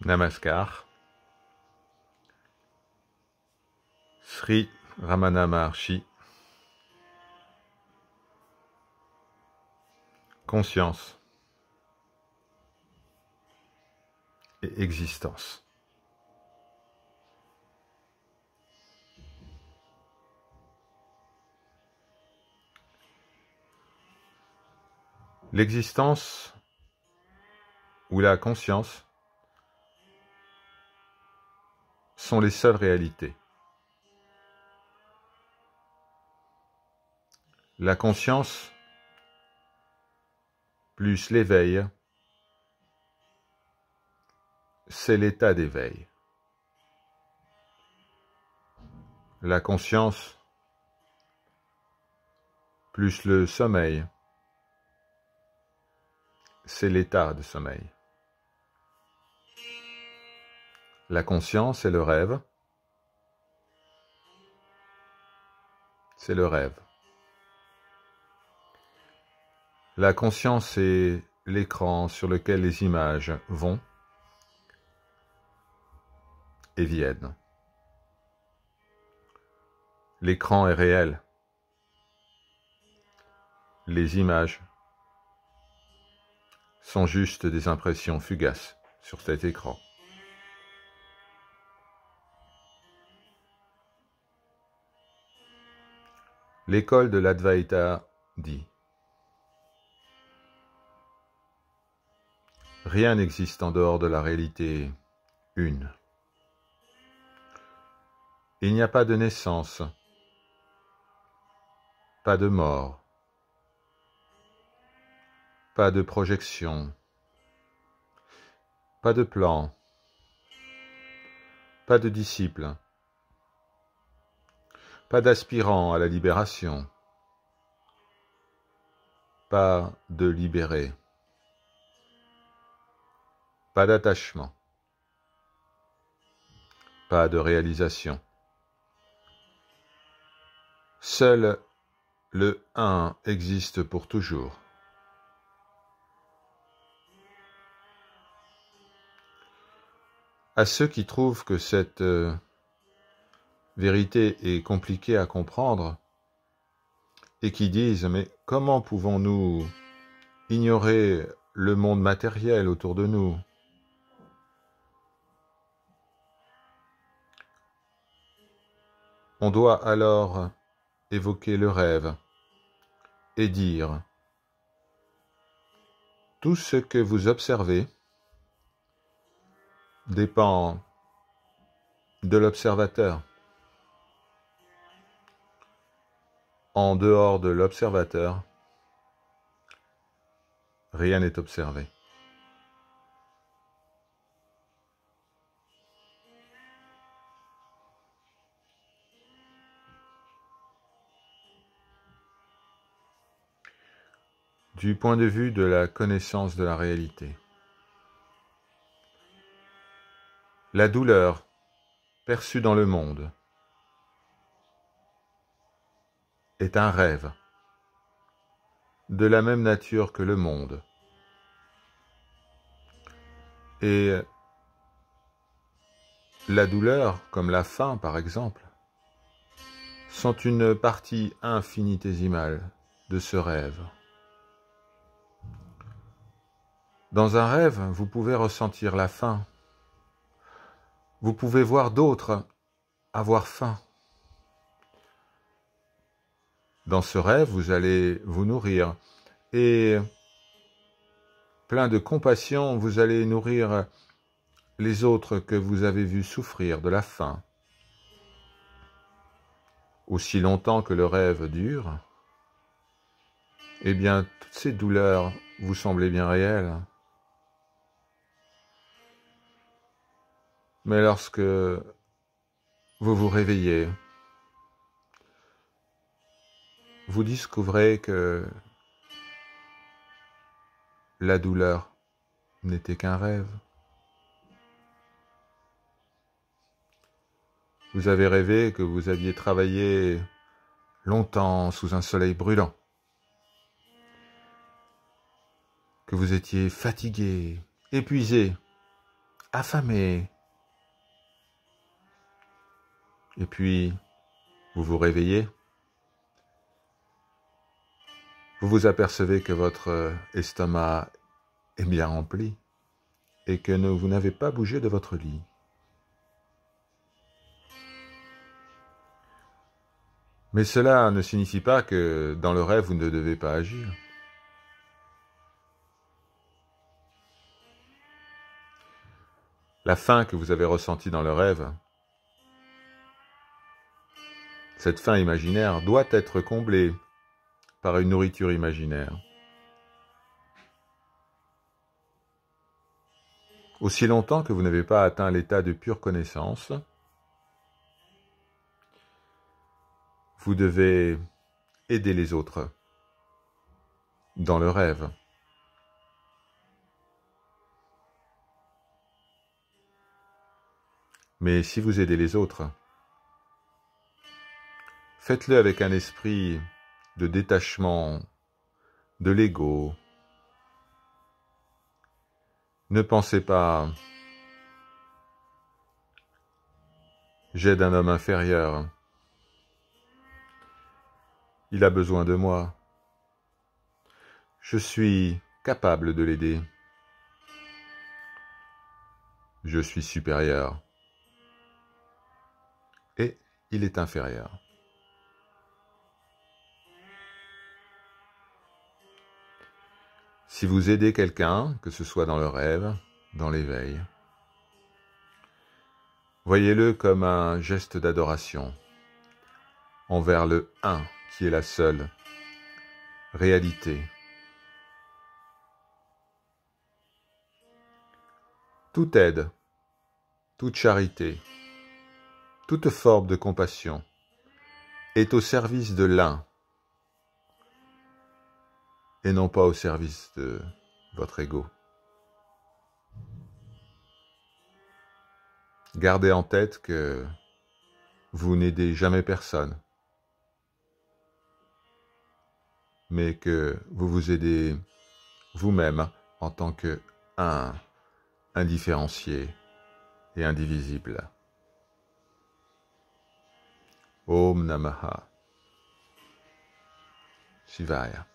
Namaskar. Sri Ramana Maharshi. Conscience et existence. L'existence ou la conscience sont les seules réalités. La conscience plus l'éveil, c'est l'état d'éveil. La conscience plus le sommeil, c'est l'état de sommeil. La conscience et le rêve, c'est le rêve. La conscience est l'écran sur lequel les images vont et viennent. L'écran est réel. Les images sont juste des impressions fugaces sur cet écran. L'école de l'Advaita dit: rien n'existe en dehors de la réalité une. Il n'y a pas de naissance, pas de mort, pas de projection, pas de plan, pas de disciple, pas d'aspirant à la libération, pas de libéré, pas d'attachement, pas de réalisation. Seul le un existe pour toujours. À ceux qui trouvent que cette vérité est compliquée à comprendre et qui disent: mais comment pouvons-nous ignorer le monde matériel autour de nous? On doit alors évoquer le rêve et dire: tout ce que vous observez dépend de l'observateur. En dehors de l'observateur, rien n'est observé. Du point de vue de la connaissance de la réalité, la douleur perçue dans le monde est un rêve de la même nature que le monde. Et la douleur, comme la faim par exemple, sont une partie infinitésimale de ce rêve. Dans un rêve, vous pouvez ressentir la faim. Vous pouvez voir d'autres avoir faim. Dans ce rêve, vous allez vous nourrir et, plein de compassion, vous allez nourrir les autres que vous avez vus souffrir de la faim. Aussi longtemps que le rêve dure, eh bien, toutes ces douleurs vous semblent bien réelles. Mais lorsque vous vous réveillez, vous découvrez que la douleur n'était qu'un rêve. Vous avez rêvé que vous aviez travaillé longtemps sous un soleil brûlant, que vous étiez fatigué, épuisé, affamé. Et puis, vous vous réveillez. Vous vous apercevez que votre estomac est bien rempli et que vous n'avez pas bougé de votre lit. Mais cela ne signifie pas que dans le rêve, vous ne devez pas agir. La faim que vous avez ressentie dans le rêve, cette faim imaginaire doit être comblée par une nourriture imaginaire. Aussi longtemps que vous n'avez pas atteint l'état de pure connaissance, vous devez aider les autres dans le rêve. Mais si vous aidez les autres, faites-le avec un esprit de détachement de l'ego. Ne pensez pas « j'aide un homme inférieur, il a besoin de moi, je suis capable de l'aider, je suis supérieur et il est inférieur ». Si vous aidez quelqu'un, que ce soit dans le rêve, dans l'éveil, voyez-le comme un geste d'adoration envers le Un qui est la seule réalité. Toute aide, toute charité, toute forme de compassion est au service de l'un et non pas au service de votre ego. Gardez en tête que vous n'aidez jamais personne, mais que vous vous aidez vous-même en tant que un, indifférencié et indivisible. Om Namaha Shivaya.